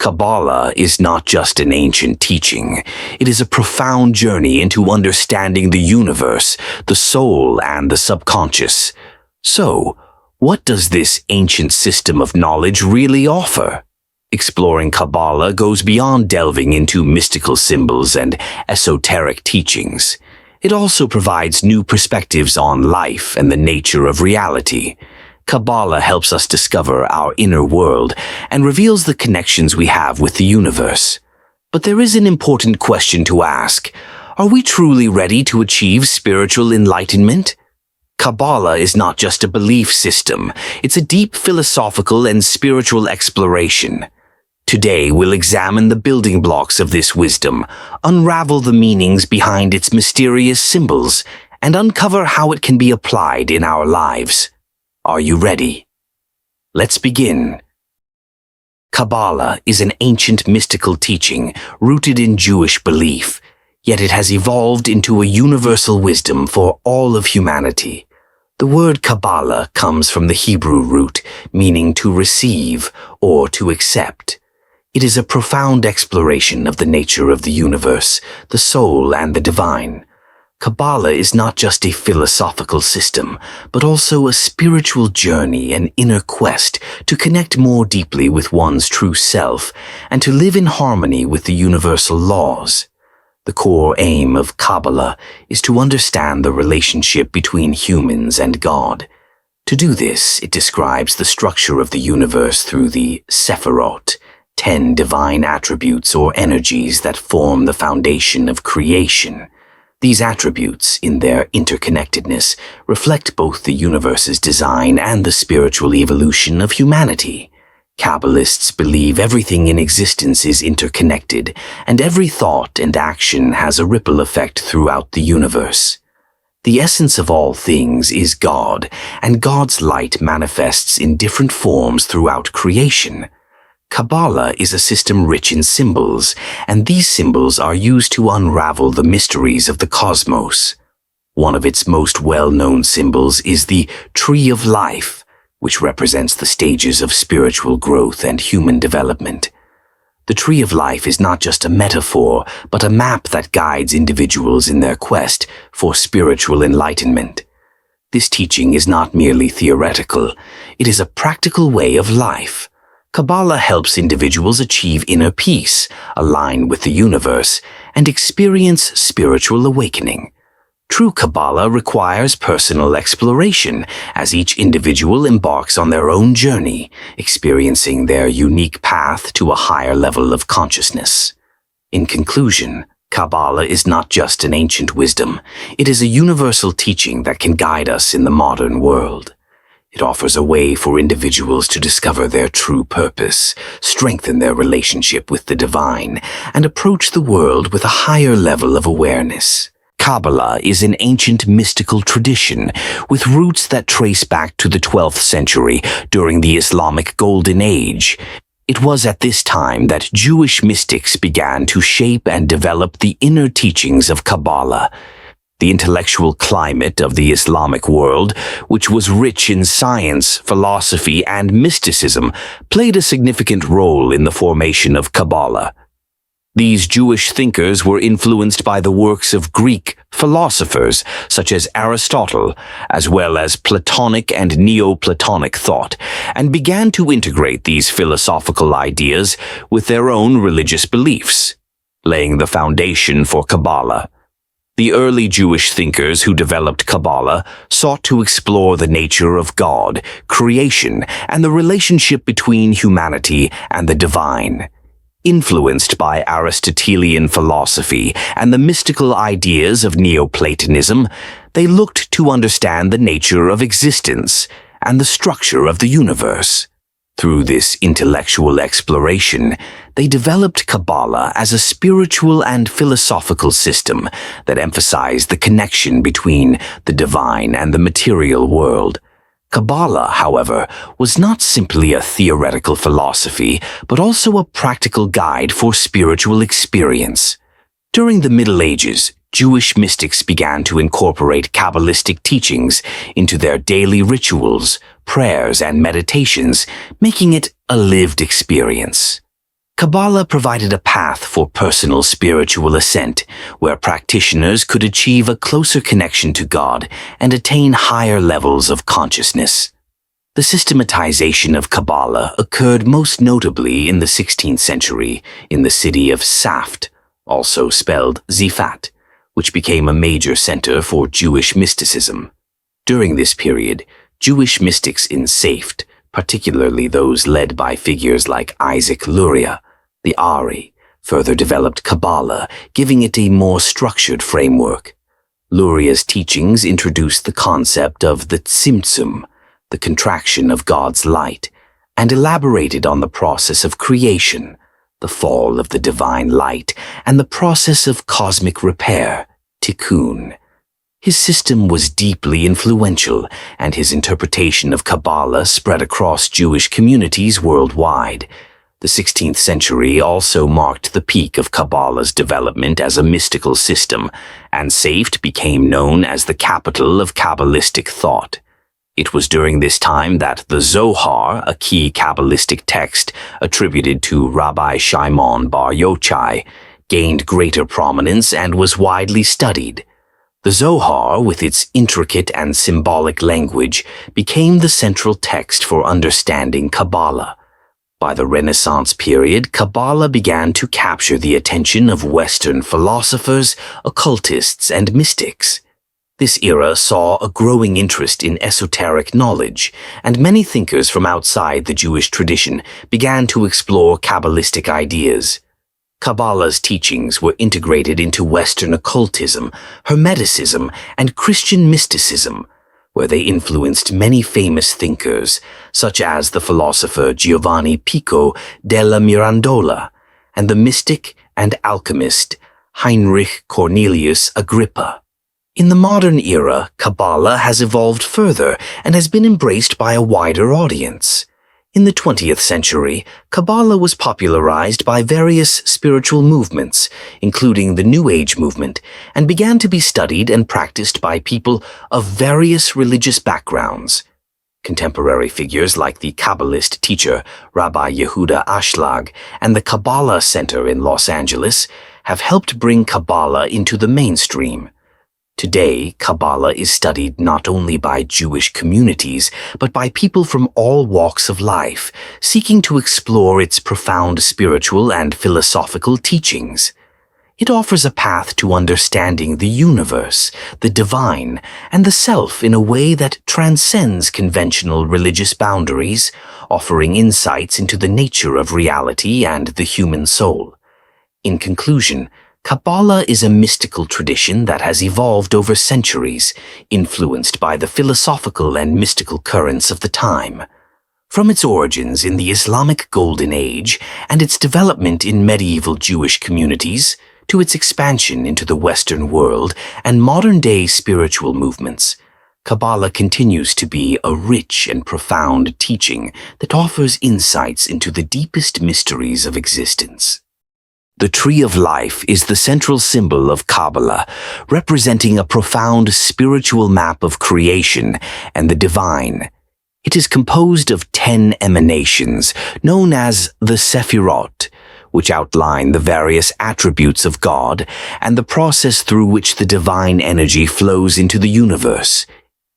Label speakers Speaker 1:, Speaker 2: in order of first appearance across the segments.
Speaker 1: Kabbalah is not just an ancient teaching. It is a profound journey into understanding the universe, the soul, and the subconscious. So, what does this ancient system of knowledge really offer? Exploring Kabbalah goes beyond delving into mystical symbols and esoteric teachings. It also provides new perspectives on life and the nature of reality. Kabbalah helps us discover our inner world and reveals the connections we have with the universe. But there is an important question to ask. Are we truly ready to achieve spiritual enlightenment? Kabbalah is not just a belief system. It's a deep philosophical and spiritual exploration. Today, we'll examine the building blocks of this wisdom, unravel the meanings behind its mysterious symbols, and uncover how it can be applied in our lives. Are you ready? Let's begin. Kabbalah is an ancient mystical teaching rooted in Jewish belief, yet it has evolved into a universal wisdom for all of humanity. The word Kabbalah comes from the Hebrew root, meaning to receive or to accept. It is a profound exploration of the nature of the universe, the soul, and the divine. Kabbalah is not just a philosophical system, but also a spiritual journey, an inner quest to connect more deeply with one's true self and to live in harmony with the universal laws. The core aim of Kabbalah is to understand the relationship between humans and God. To do this, it describes the structure of the universe through the Sefirot, 10 divine attributes or energies that form the foundation of creation. These attributes, in their interconnectedness, reflect both the universe's design and the spiritual evolution of humanity. Kabbalists believe everything in existence is interconnected, and every thought and action has a ripple effect throughout the universe. The essence of all things is God, and God's light manifests in different forms throughout creation. Kabbalah is a system rich in symbols, and these symbols are used to unravel the mysteries of the cosmos. One of its most well-known symbols is the Tree of Life, which represents the stages of spiritual growth and human development. The Tree of Life is not just a metaphor, but a map that guides individuals in their quest for spiritual enlightenment. This teaching is not merely theoretical, it is a practical way of life. Kabbalah helps individuals achieve inner peace, align with the universe, and experience spiritual awakening. True Kabbalah requires personal exploration, as each individual embarks on their own journey, experiencing their unique path to a higher level of consciousness. In conclusion, Kabbalah is not just an ancient wisdom. It is a universal teaching that can guide us in the modern world. It offers a way for individuals to discover their true purpose, strengthen their relationship with the divine, and approach the world with a higher level of awareness. Kabbalah is an ancient mystical tradition with roots that trace back to the 12th century during the Islamic Golden Age. It was at this time that Jewish mystics began to shape and develop the inner teachings of Kabbalah. The intellectual climate of the Islamic world, which was rich in science, philosophy, and mysticism, played a significant role in the formation of Kabbalah. These Jewish thinkers were influenced by the works of Greek philosophers such as Aristotle, as well as Platonic and Neoplatonic thought, and began to integrate these philosophical ideas with their own religious beliefs, laying the foundation for Kabbalah. The early Jewish thinkers who developed Kabbalah sought to explore the nature of God, creation, and the relationship between humanity and the divine. Influenced by Aristotelian philosophy and the mystical ideas of Neoplatonism, they looked to understand the nature of existence and the structure of the universe. Through this intellectual exploration, they developed Kabbalah as a spiritual and philosophical system that emphasized the connection between the divine and the material world. Kabbalah, however, was not simply a theoretical philosophy, but also a practical guide for spiritual experience. During the Middle Ages, Jewish mystics began to incorporate Kabbalistic teachings into their daily rituals, prayers, and meditations, making it a lived experience. Kabbalah provided a path for personal spiritual ascent, where practitioners could achieve a closer connection to God and attain higher levels of consciousness. The systematization of Kabbalah occurred most notably in the 16th century in the city of Saft, also spelled Zifat, which became a major center for Jewish mysticism. During this period, Jewish mystics in Saft, particularly those led by figures like Isaac Luria, the Ari, further developed Kabbalah, giving it a more structured framework. Luria's teachings introduced the concept of the Tzimtzum, the contraction of God's light, and elaborated on the process of creation, the fall of the divine light, and the process of cosmic repair, tikkun. His system was deeply influential, and his interpretation of Kabbalah spread across Jewish communities worldwide. The 16th century also marked the peak of Kabbalah's development as a mystical system, and Saft became known as the capital of Kabbalistic thought. It was during this time that the Zohar, a key Kabbalistic text attributed to Rabbi Shimon Bar Yochai, gained greater prominence and was widely studied. The Zohar, with its intricate and symbolic language, became the central text for understanding Kabbalah. By the Renaissance period, Kabbalah began to capture the attention of Western philosophers, occultists, and mystics. This era saw a growing interest in esoteric knowledge, and many thinkers from outside the Jewish tradition began to explore Kabbalistic ideas. Kabbalah's teachings were integrated into Western occultism, Hermeticism, and Christian mysticism, where they influenced many famous thinkers, such as the philosopher Giovanni Pico della Mirandola and the mystic and alchemist Heinrich Cornelius Agrippa. In the modern era, Kabbalah has evolved further and has been embraced by a wider audience. In the 20th century, Kabbalah was popularized by various spiritual movements, including the New Age movement, and began to be studied and practiced by people of various religious backgrounds. Contemporary figures like the Kabbalist teacher Rabbi Yehuda Ashlag and the Kabbalah Center in Los Angeles have helped bring Kabbalah into the mainstream. Today, Kabbalah is studied not only by Jewish communities, but by people from all walks of life, seeking to explore its profound spiritual and philosophical teachings. It offers a path to understanding the universe, the divine, and the self in a way that transcends conventional religious boundaries, offering insights into the nature of reality and the human soul. In conclusion, Kabbalah is a mystical tradition that has evolved over centuries, influenced by the philosophical and mystical currents of the time. From its origins in the Islamic Golden Age and its development in medieval Jewish communities, to its expansion into the Western world and modern-day spiritual movements, Kabbalah continues to be a rich and profound teaching that offers insights into the deepest mysteries of existence. The Tree of Life is the central symbol of Kabbalah, representing a profound spiritual map of creation and the divine. It is composed of 10 emanations, known as the Sefirot, which outline the various attributes of God and the process through which the divine energy flows into the universe.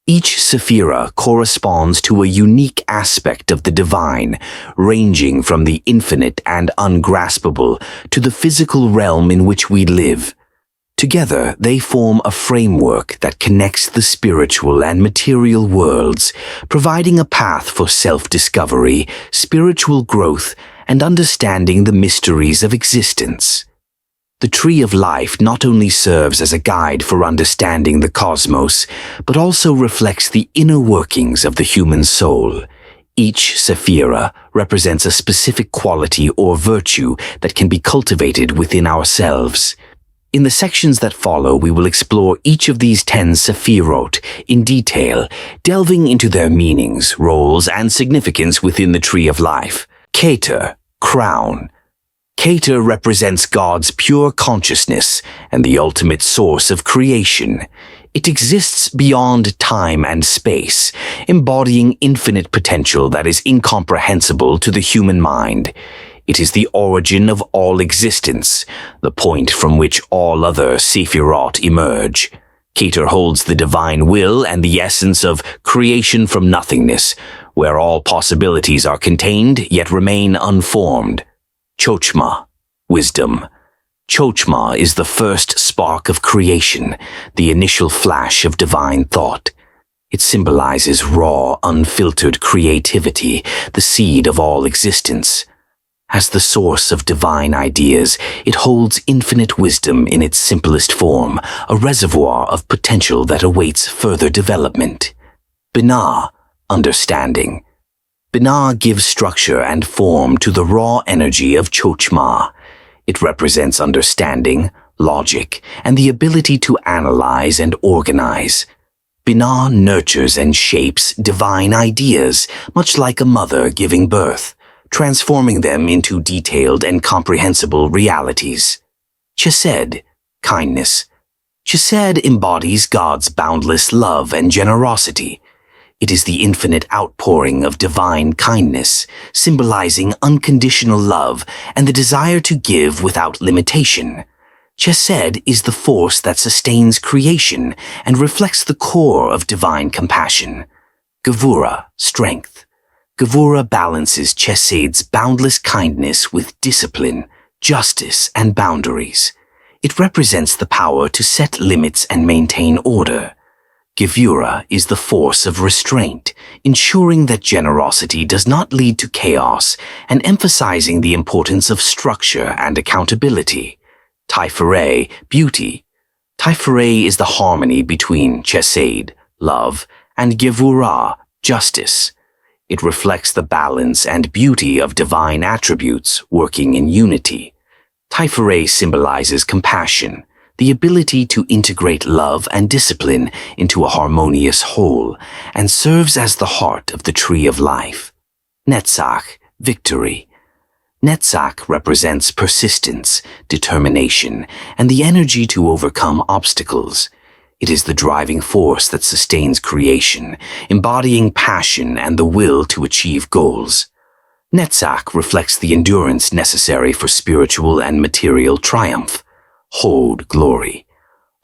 Speaker 1: Each Sephira corresponds to a unique aspect of the divine, ranging from the infinite and ungraspable to the physical realm in which we live. Together, they form a framework that connects the spiritual and material worlds, providing a path for self-discovery, spiritual growth, and understanding the mysteries of existence. The Tree of Life not only serves as a guide for understanding the cosmos, but also reflects the inner workings of the human soul. Each Sephira represents a specific quality or virtue that can be cultivated within ourselves. In the sections that follow, we will explore each of these 10 Sefirot in detail, delving into their meanings, roles, and significance within the Tree of Life. Keter, crown. Keter represents God's pure consciousness and the ultimate source of creation. It exists beyond time and space, embodying infinite potential that is incomprehensible to the human mind. It is the origin of all existence, the point from which all other Sefirot emerge. Keter holds the divine will and the essence of creation from nothingness, where all possibilities are contained yet remain unformed. Chochmah, wisdom. Chochmah is the first spark of creation, the initial flash of divine thought. It symbolizes raw, unfiltered creativity, the seed of all existence. As the source of divine ideas, it holds infinite wisdom in its simplest form, a reservoir of potential that awaits further development. Binah, understanding. Binah gives structure and form to the raw energy of Chochmah. It represents understanding, logic, and the ability to analyze and organize. Binah nurtures and shapes divine ideas, much like a mother giving birth, transforming them into detailed and comprehensible realities. Chesed, kindness. Chesed embodies God's boundless love and generosity. It is the infinite outpouring of divine kindness, symbolizing unconditional love and the desire to give without limitation. Chesed is the force that sustains creation and reflects the core of divine compassion. Gevurah, strength. Gevurah balances Chesed's boundless kindness with discipline, justice, and boundaries. It represents the power to set limits and maintain order. Gevurah is the force of restraint, ensuring that generosity does not lead to chaos and emphasizing the importance of structure and accountability. Tifereh, beauty. Tifereh is the harmony between Chesed, love, and Gevurah, justice. It reflects the balance and beauty of divine attributes working in unity. Tifereh symbolizes compassion, the ability to integrate love and discipline into a harmonious whole, and serves as the heart of the tree of life. Netzach, victory. Netzach represents persistence, determination, and the energy to overcome obstacles. It is the driving force that sustains creation, embodying passion and the will to achieve goals. Netzach reflects the endurance necessary for spiritual and material triumph. Hod, glory.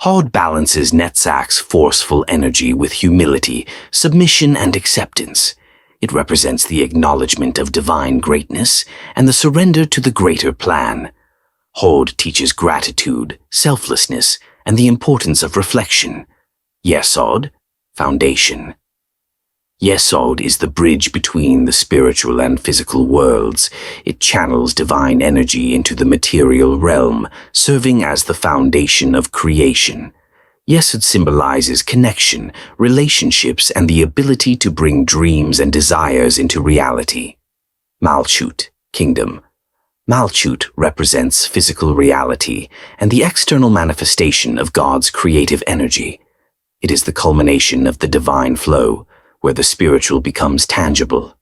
Speaker 1: Hod balances Netzach's forceful energy with humility, submission, and acceptance. It represents the acknowledgement of divine greatness and the surrender to the greater plan. Hod teaches gratitude, selflessness, and the importance of reflection. Yesod, foundation. Yesod is the bridge between the spiritual and physical worlds. It channels divine energy into the material realm, serving as the foundation of creation. Yesod symbolizes connection, relationships, and the ability to bring dreams and desires into reality. Malchut, kingdom. Malchut represents physical reality and the external manifestation of God's creative energy. It is the culmination of the divine flow, where the spiritual becomes tangible.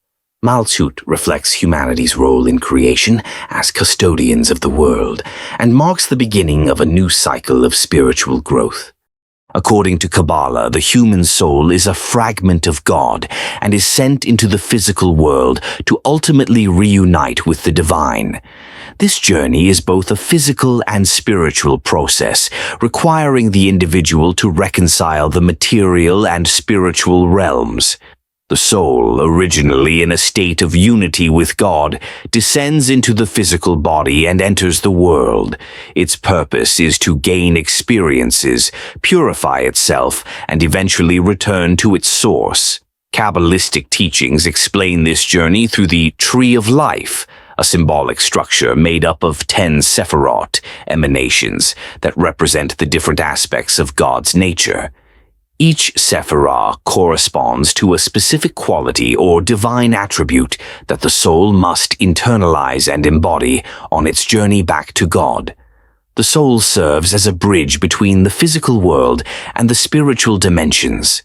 Speaker 1: Malchut reflects humanity's role in creation as custodians of the world and marks the beginning of a new cycle of spiritual growth. According to Kabbalah, the human soul is a fragment of God and is sent into the physical world to ultimately reunite with the divine. This journey is both a physical and spiritual process, requiring the individual to reconcile the material and spiritual realms. The soul, originally in a state of unity with God, descends into the physical body and enters the world. Its purpose is to gain experiences, purify itself, and eventually return to its source. Kabbalistic teachings explain this journey through the Tree of Life, a symbolic structure made up of 10 Sefirot, emanations, that represent the different aspects of God's nature. Each Sefirah corresponds to a specific quality or divine attribute that the soul must internalize and embody on its journey back to God. The soul serves as a bridge between the physical world and the spiritual dimensions.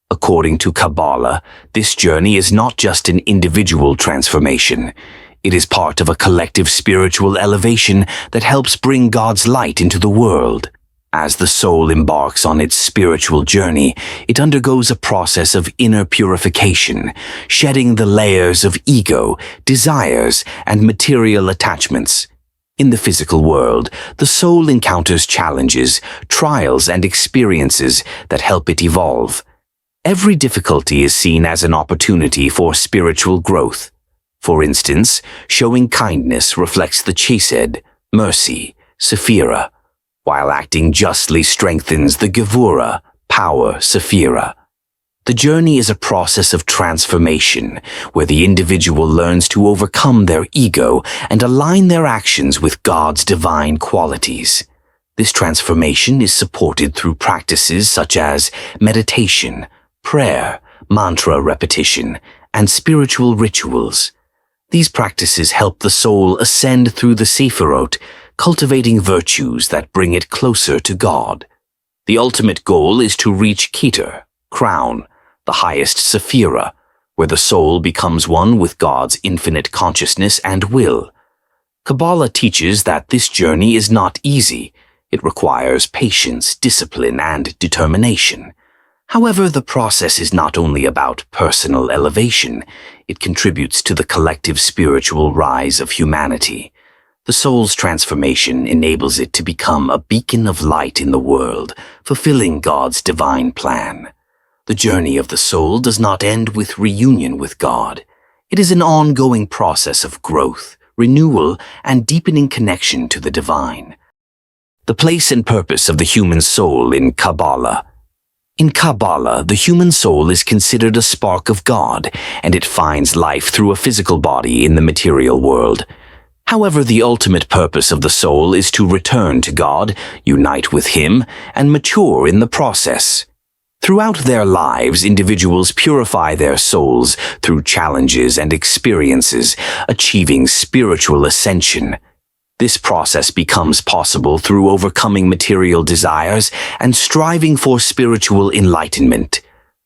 Speaker 1: According to Kabbalah, this journey is not just an individual transformation. It is part of a collective spiritual elevation that helps bring God's light into the world. As the soul embarks on its spiritual journey, it undergoes a process of inner purification, shedding the layers of ego, desires, and material attachments. In the physical world, the soul encounters challenges, trials, and experiences that help it evolve. Every difficulty is seen as an opportunity for spiritual growth. For instance, showing kindness reflects the chesed, mercy, Sefirot, while acting justly strengthens the Gevurah, power, Sefirot. The journey is a process of transformation, where the individual learns to overcome their ego and align their actions with God's divine qualities. This transformation is supported through practices such as meditation, prayer, mantra repetition, and spiritual rituals. These practices help the soul ascend through the Sefirot, cultivating virtues that bring it closer to God. The ultimate goal is to reach Keter, crown, the highest Sefirot, where the soul becomes one with God's infinite consciousness and will. Kabbalah teaches that this journey is not easy. It requires patience, discipline, and determination. However, the process is not only about personal elevation, it contributes to the collective spiritual rise of humanity. The soul's transformation enables it to become a beacon of light in the world, fulfilling God's divine plan. The journey of the soul does not end with reunion with God. It is an ongoing process of growth, renewal, and deepening connection to the divine. The place and purpose of the human soul in Kabbalah. In Kabbalah, the human soul is considered a spark of God, and it finds life through a physical body in the material world. However, the ultimate purpose of the soul is to return to God, unite with Him, and mature in the process. Throughout their lives, individuals purify their souls through challenges and experiences, achieving spiritual ascension. This process becomes possible through overcoming material desires and striving for spiritual enlightenment.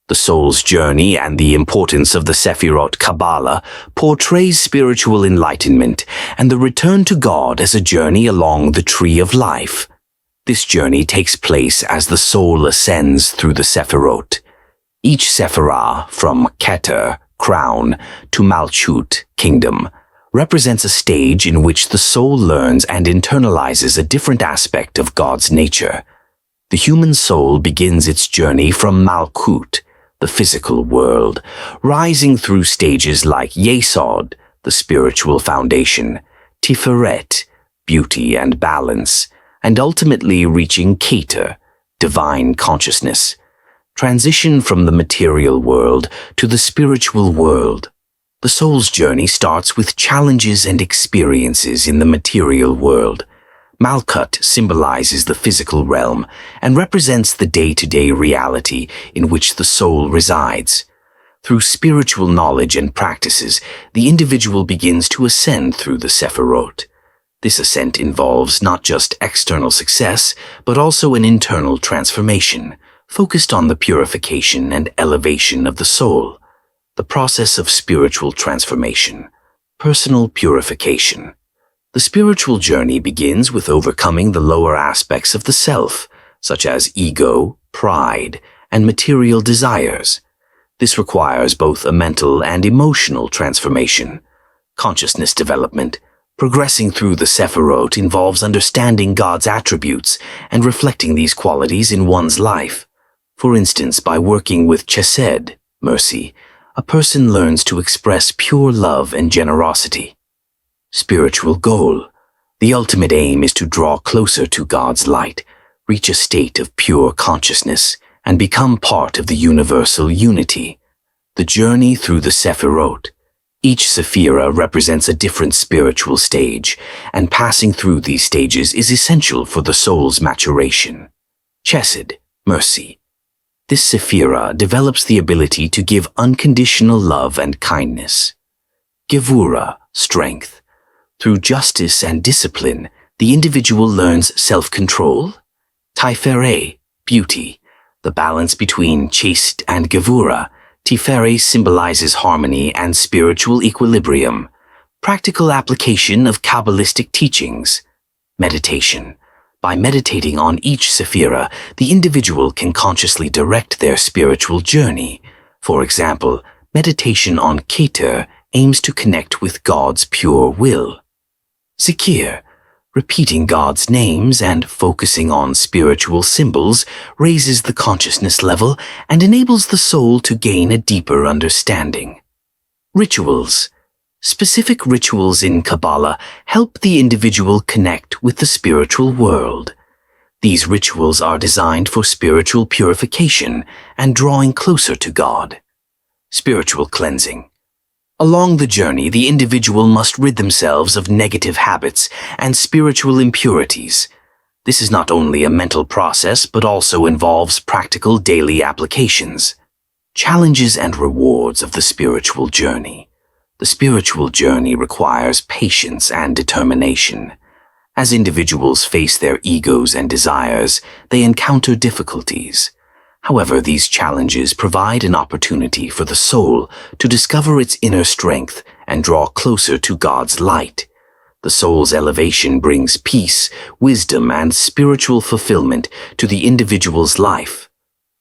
Speaker 1: The soul's journey and the importance of the Sefirot Kabbalah portrays spiritual enlightenment and the return to God as a journey along the tree of life. This journey takes place as the soul ascends through the Sefirot. Each Sephirah, from Keter, crown, to Malchut, kingdom, represents a stage in which the soul learns and internalizes a different aspect of God's nature. The human soul begins its journey from Malchut, the physical world, rising through stages like Yesod, the spiritual foundation, Tiferet, beauty and balance, and ultimately reaching Keter, divine consciousness. Transition from the material world to the spiritual world. The soul's journey starts with challenges and experiences in the material world. Malkut symbolizes the physical realm and represents the day-to-day reality in which the soul resides. Through spiritual knowledge and practices, the individual begins to ascend through the Sefirot. This ascent involves not just external success, but also an internal transformation, focused on the purification and elevation of the soul. The process of spiritual transformation, personal purification. The spiritual journey begins with overcoming the lower aspects of the self, such as ego, pride, and material desires. This requires both a mental and emotional transformation. Consciousness development, progressing through the Sefirot, involves understanding God's attributes and reflecting these qualities in one's life. For instance, by working with chesed, mercy, a person learns to express pure love and generosity. Spiritual goal. The ultimate aim is to draw closer to God's light, reach a state of pure consciousness, and become part of the universal unity. The journey through the Sefirot. Each Sephirah represents a different spiritual stage, and passing through these stages is essential for the soul's maturation. Chesed, mercy. This Sephirah develops the ability to give unconditional love and kindness. Gevurah, strength. Through justice and discipline, the individual learns self-control. Tiferet, beauty. The balance between chaste and Gevurah. Tiferet symbolizes harmony and spiritual equilibrium. Practical application of Kabbalistic teachings. Meditation. By meditating on each Sefirot, the individual can consciously direct their spiritual journey. For example, meditation on Keter aims to connect with God's pure will. Zikir, repeating God's names and focusing on spiritual symbols, raises the consciousness level and enables the soul to gain a deeper understanding. Rituals. Specific rituals in Kabbalah help the individual connect with the spiritual world. These rituals are designed for spiritual purification and drawing closer to God. Spiritual cleansing. Along the journey, the individual must rid themselves of negative habits and spiritual impurities. This is not only a mental process, but also involves practical daily applications. Challenges and rewards of the spiritual journey. The spiritual journey requires patience and determination. As individuals face their egos and desires, they encounter difficulties. However, these challenges provide an opportunity for the soul to discover its inner strength and draw closer to God's light. The soul's elevation brings peace, wisdom, and spiritual fulfillment to the individual's life.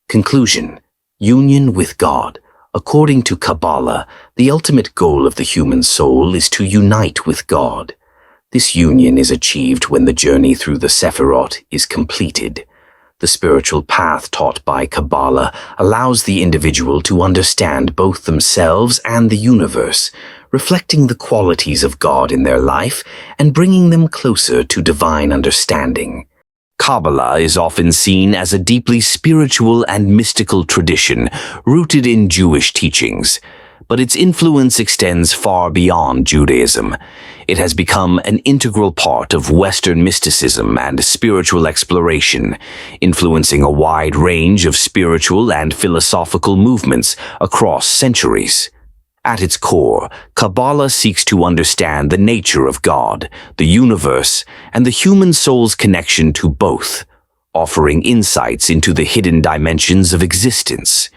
Speaker 1: Conclusion: union with God. According to Kabbalah, the ultimate goal of the human soul is to unite with God. This union is achieved when the journey through the Sefirot is completed. The spiritual path taught by Kabbalah allows the individual to understand both themselves and the universe, reflecting the qualities of God in their life and bringing them closer to divine understanding. Kabbalah is often seen as a deeply spiritual and mystical tradition rooted in Jewish teachings, but its influence extends far beyond Judaism. It has become an integral part of Western mysticism and spiritual exploration, influencing a wide range of spiritual and philosophical movements across centuries. At its core, Kabbalah seeks to understand the nature of God, the universe, and the human soul's connection to both, offering insights into the hidden dimensions of existence.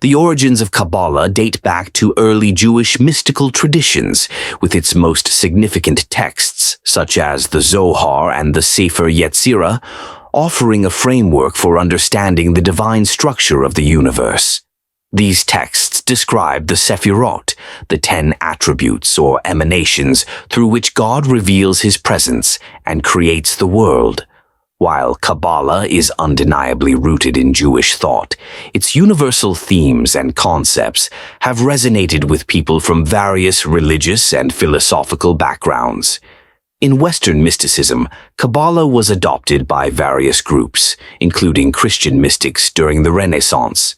Speaker 1: The origins of Kabbalah date back to early Jewish mystical traditions, with its most significant texts, such as the Zohar and the Sefer Yetzirah, offering a framework for understanding the divine structure of the universe. These texts describe the Sefirot, the 10 attributes or emanations through which God reveals his presence and creates the world. While Kabbalah is undeniably rooted in Jewish thought, its universal themes and concepts have resonated with people from various religious and philosophical backgrounds. In Western mysticism, Kabbalah was adopted by various groups, including Christian mystics during the Renaissance.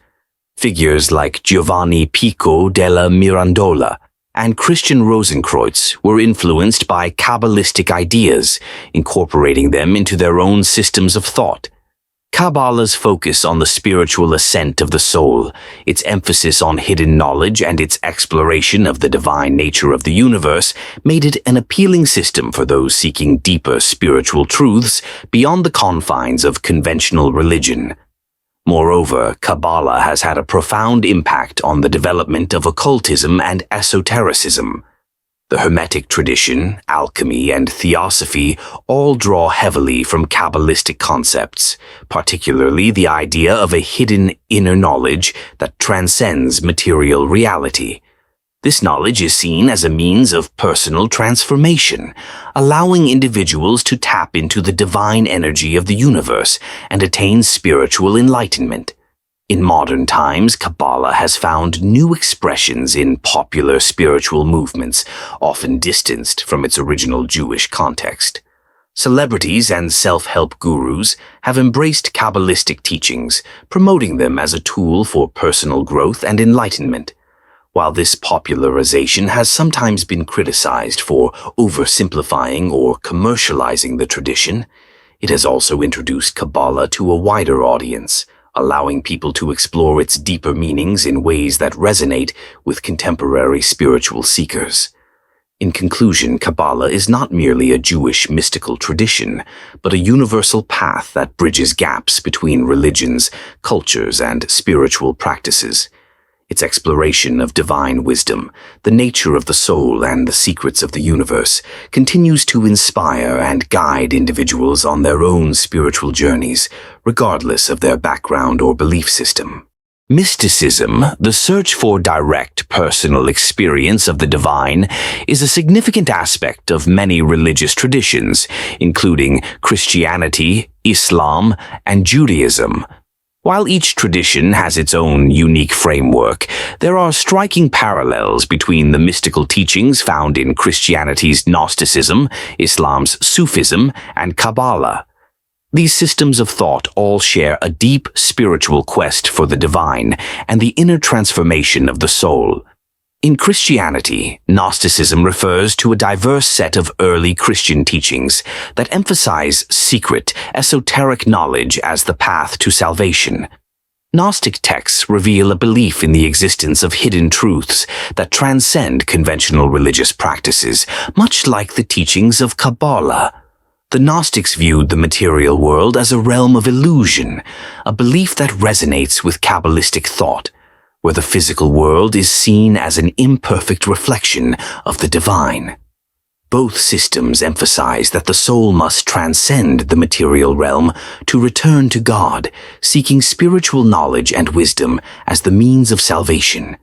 Speaker 1: Figures like Giovanni Pico della Mirandola and Christian Rosenkreuz were influenced by Kabbalistic ideas, incorporating them into their own systems of thought. Kabbalah's focus on the spiritual ascent of the soul, its emphasis on hidden knowledge, and its exploration of the divine nature of the universe made it an appealing system for those seeking deeper spiritual truths beyond the confines of conventional religion. Moreover, Kabbalah has had a profound impact on the development of occultism and esotericism. The Hermetic tradition, alchemy, and theosophy all draw heavily from Kabbalistic concepts, particularly the idea of a hidden inner knowledge that transcends material reality. This knowledge is seen as a means of personal transformation, allowing individuals to tap into the divine energy of the universe and attain spiritual enlightenment. In modern times, Kabbalah has found new expressions in popular spiritual movements, often distanced from its original Jewish context. Celebrities and self-help gurus have embraced Kabbalistic teachings, promoting them as a tool for personal growth and enlightenment. While this popularization has sometimes been criticized for oversimplifying or commercializing the tradition, it has also introduced Kabbalah to a wider audience, allowing people to explore its deeper meanings in ways that resonate with contemporary spiritual seekers. In conclusion, Kabbalah is not merely a Jewish mystical tradition, but a universal path that bridges gaps between religions, cultures, and spiritual practices. Its exploration of divine wisdom, the nature of the soul, and the secrets of the universe continues to inspire and guide individuals on their own spiritual journeys, regardless of their background or belief system. Mysticism, the search for direct personal experience of the divine, is a significant aspect of many religious traditions, including Christianity, Islam, and Judaism. While each tradition has its own unique framework, there are striking parallels between the mystical teachings found in Christianity's Gnosticism, Islam's Sufism, and Kabbalah. These systems of thought all share a deep spiritual quest for the divine and the inner transformation of the soul. In Christianity, Gnosticism refers to a diverse set of early Christian teachings that emphasize secret, esoteric knowledge as the path to salvation. Gnostic texts reveal a belief in the existence of hidden truths that transcend conventional religious practices, much like the teachings of Kabbalah. The Gnostics viewed the material world as a realm of illusion, a belief that resonates with Kabbalistic thought, where the physical world is seen as an imperfect reflection of the divine. Both systems emphasize that the soul must transcend the material realm to return to God, seeking spiritual knowledge and wisdom as the means of salvation.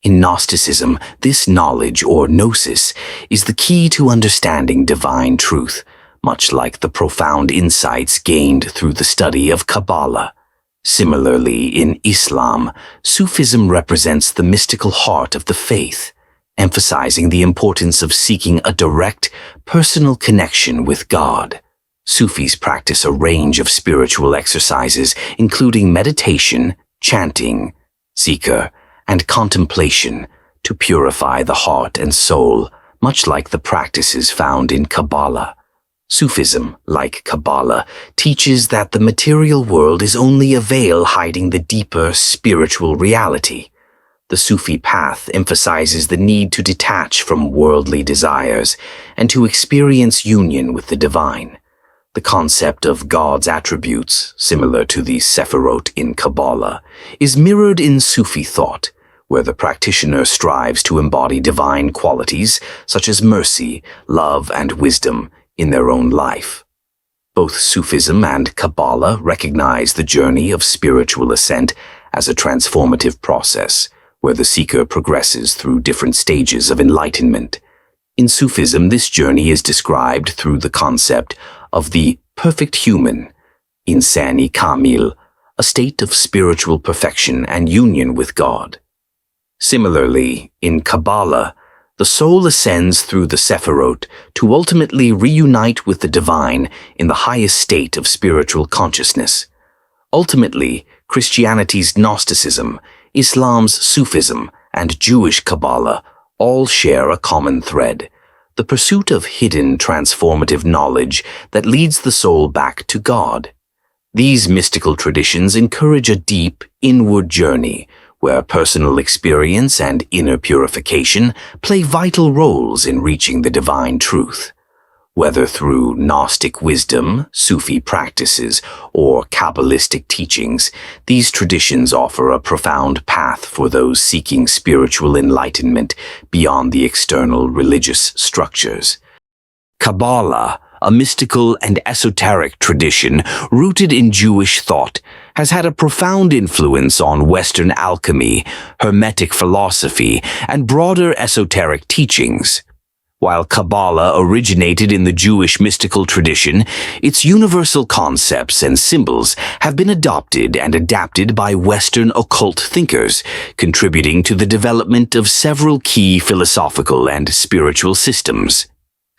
Speaker 1: In Gnosticism, this knowledge, or gnosis, is the key to understanding divine truth, much like the profound insights gained through the study of Kabbalah. Similarly, in Islam, Sufism represents the mystical heart of the faith, emphasizing the importance of seeking a direct, personal connection with God. Sufis practice a range of spiritual exercises, including meditation, chanting, zikr, and contemplation, to purify the heart and soul, much like the practices found in Kabbalah. Sufism, like Kabbalah, teaches that the material world is only a veil hiding the deeper spiritual reality. The Sufi path emphasizes the need to detach from worldly desires and to experience union with the divine. The concept of God's attributes, similar to the Sefirot in Kabbalah, is mirrored in Sufi thought, where the practitioner strives to embody divine qualities such as mercy, love, and wisdom in their own life. Both Sufism and Kabbalah recognize the journey of spiritual ascent as a transformative process, where the seeker progresses through different stages of enlightenment. In Sufism, this journey is described through the concept of the perfect human, insani kamil, a state of spiritual perfection and union with God. Similarly, in Kabbalah, the soul ascends through the Sefirot to ultimately reunite with the divine in the highest state of spiritual consciousness. Ultimately, Christianity's Gnosticism, Islam's Sufism, and Jewish Kabbalah all share a common thread: the pursuit of hidden transformative knowledge that leads the soul back to God. These mystical traditions encourage a deep, inward journey, where personal experience and inner purification play vital roles in reaching the divine truth. Whether through Gnostic wisdom, Sufi practices, or Kabbalistic teachings, these traditions offer a profound path for those seeking spiritual enlightenment beyond the external religious structures. Kabbalah, a mystical and esoteric tradition rooted in Jewish thought, has had a profound influence on Western alchemy, Hermetic philosophy, and broader esoteric teachings. While Kabbalah originated in the Jewish mystical tradition, its universal concepts and symbols have been adopted and adapted by Western occult thinkers, contributing to the development of several key philosophical and spiritual systems.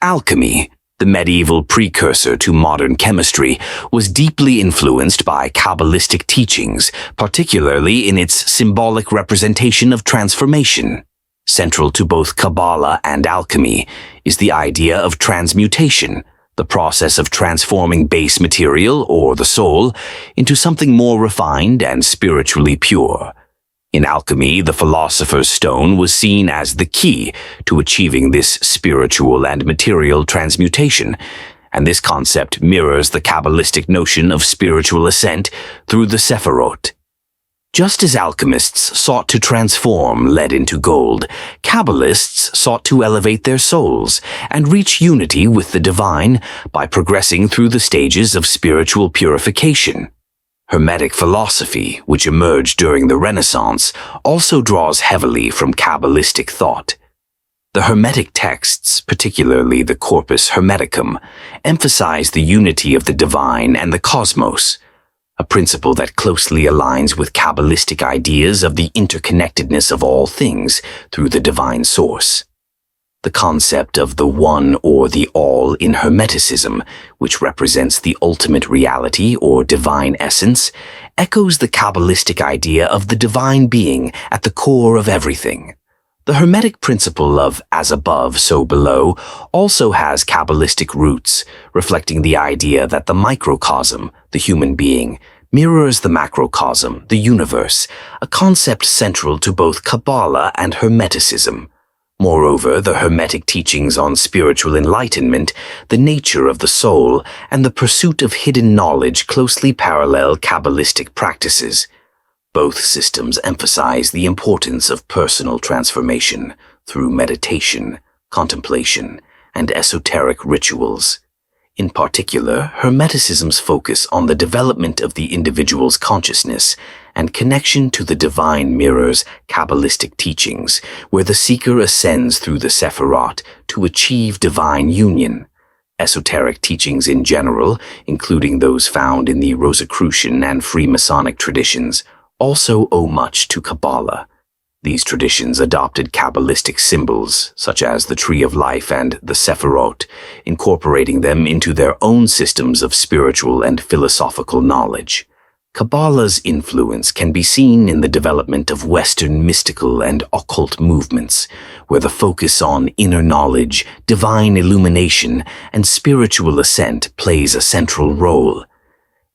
Speaker 1: Alchemy, the medieval precursor to modern chemistry, was deeply influenced by Kabbalistic teachings, particularly in its symbolic representation of transformation. Central to both Kabbalah and alchemy is the idea of transmutation, the process of transforming base material, or the soul, into something more refined and spiritually pure. In alchemy, the philosopher's stone was seen as the key to achieving this spiritual and material transmutation, and this concept mirrors the Kabbalistic notion of spiritual ascent through the Sefirot. Just as alchemists sought to transform lead into gold, Kabbalists sought to elevate their souls and reach unity with the divine by progressing through the stages of spiritual purification. Hermetic philosophy, which emerged during the Renaissance, also draws heavily from Kabbalistic thought. The Hermetic texts, particularly the Corpus Hermeticum, emphasize the unity of the divine and the cosmos, a principle that closely aligns with Kabbalistic ideas of the interconnectedness of all things through the divine source. The concept of the one or the all in Hermeticism, which represents the ultimate reality or divine essence, echoes the Kabbalistic idea of the divine being at the core of everything. The Hermetic principle of as above, so below also has Kabbalistic roots, reflecting the idea that the microcosm, the human being, mirrors the macrocosm, the universe, a concept central to both Kabbalah and Hermeticism. Moreover, the Hermetic teachings on spiritual enlightenment, the nature of the soul, and the pursuit of hidden knowledge closely parallel Kabbalistic practices. Both systems emphasize the importance of personal transformation through meditation, contemplation, and esoteric rituals. In particular, Hermeticism's focus on the development of the individual's consciousness and connection to the divine mirrors Kabbalistic teachings, where the seeker ascends through the Sefirot to achieve divine union. Esoteric teachings in general, including those found in the Rosicrucian and Freemasonic traditions, also owe much to Kabbalah. These traditions adopted Kabbalistic symbols, such as the Tree of Life and the Sefirot, incorporating them into their own systems of spiritual and philosophical knowledge. Kabbalah's influence can be seen in the development of Western mystical and occult movements, where the focus on inner knowledge, divine illumination, and spiritual ascent plays a central role.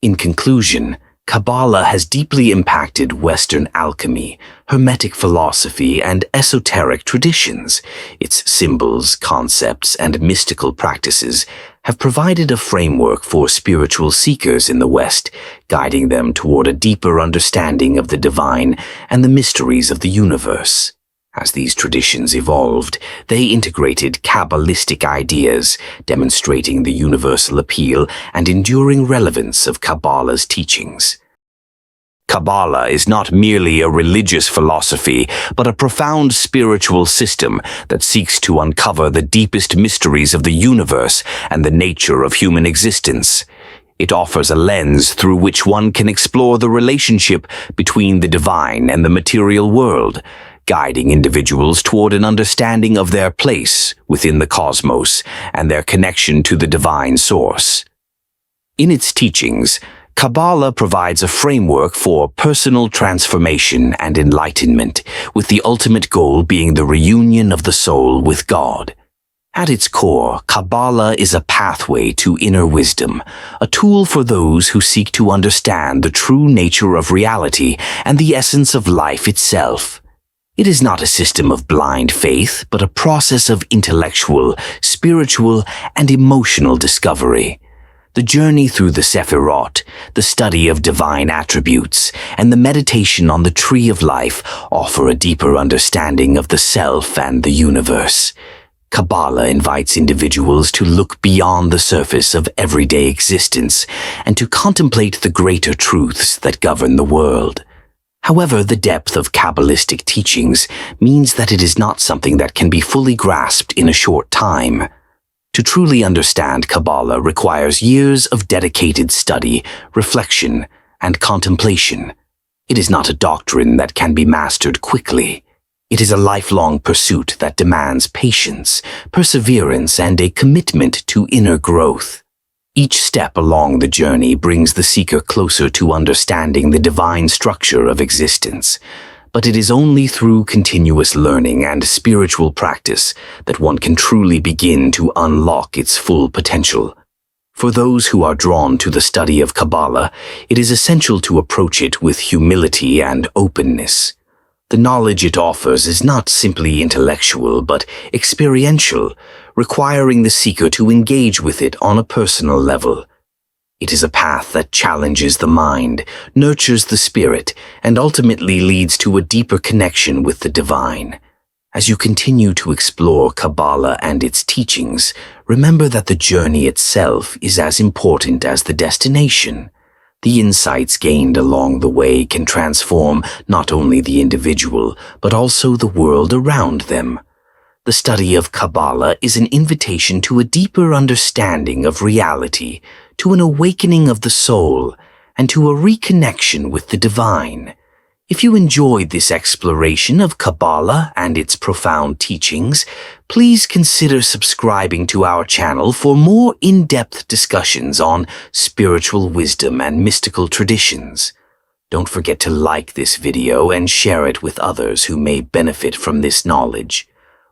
Speaker 1: In conclusion, Kabbalah has deeply impacted Western alchemy, Hermetic philosophy, and esoteric traditions. Its symbols, concepts, and mystical practices have provided a framework for spiritual seekers in the West, guiding them toward a deeper understanding of the divine and the mysteries of the universe. As these traditions evolved, they integrated Kabbalistic ideas, demonstrating the universal appeal and enduring relevance of Kabbalah's teachings. Kabbalah is not merely a religious philosophy, but a profound spiritual system that seeks to uncover the deepest mysteries of the universe and the nature of human existence. It offers a lens through which one can explore the relationship between the divine and the material world, guiding individuals toward an understanding of their place within the cosmos and their connection to the divine source. In its teachings, Kabbalah provides a framework for personal transformation and enlightenment, with the ultimate goal being the reunion of the soul with God. At its core, Kabbalah is a pathway to inner wisdom, a tool for those who seek to understand the true nature of reality and the essence of life itself. It is not a system of blind faith, but a process of intellectual, spiritual, and emotional discovery. The journey through the Sefirot, the study of divine attributes, and the meditation on the Tree of Life offer a deeper understanding of the self and the universe. Kabbalah invites individuals to look beyond the surface of everyday existence and to contemplate the greater truths that govern the world. However, the depth of Kabbalistic teachings means that it is not something that can be fully grasped in a short time. To truly understand Kabbalah requires years of dedicated study, reflection, and contemplation. It is not a doctrine that can be mastered quickly. It is a lifelong pursuit that demands patience, perseverance, and a commitment to inner growth. Each step along the journey brings the seeker closer to understanding the divine structure of existence. But it is only through continuous learning and spiritual practice that one can truly begin to unlock its full potential. For those who are drawn to the study of Kabbalah, it is essential to approach it with humility and openness. The knowledge it offers is not simply intellectual, but experiential, requiring the seeker to engage with it on a personal level. It is a path that challenges the mind, nurtures the spirit, and ultimately leads to a deeper connection with the divine. As you continue to explore Kabbalah and its teachings, remember that the journey itself is as important as the destination. The insights gained along the way can transform not only the individual, but also the world around them. The study of Kabbalah is an invitation to a deeper understanding of reality, to an awakening of the soul, and to a reconnection with the divine. If you enjoyed this exploration of Kabbalah and its profound teachings, please consider subscribing to our channel for more in-depth discussions on spiritual wisdom and mystical traditions. Don't forget to like this video and share it with others who may benefit from this knowledge.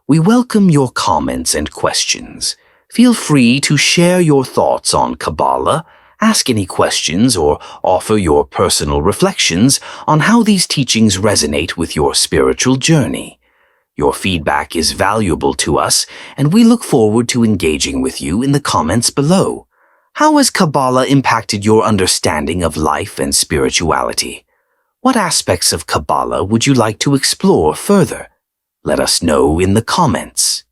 Speaker 1: We welcome your comments and questions. Feel free to share your thoughts on Kabbalah, ask any questions, or offer your personal reflections on how these teachings resonate with your spiritual journey. Your feedback is valuable to us, and we look forward to engaging with you in the comments below. How has Kabbalah impacted your understanding of life and spirituality? What aspects of Kabbalah would you like to explore further? Let us know in the comments.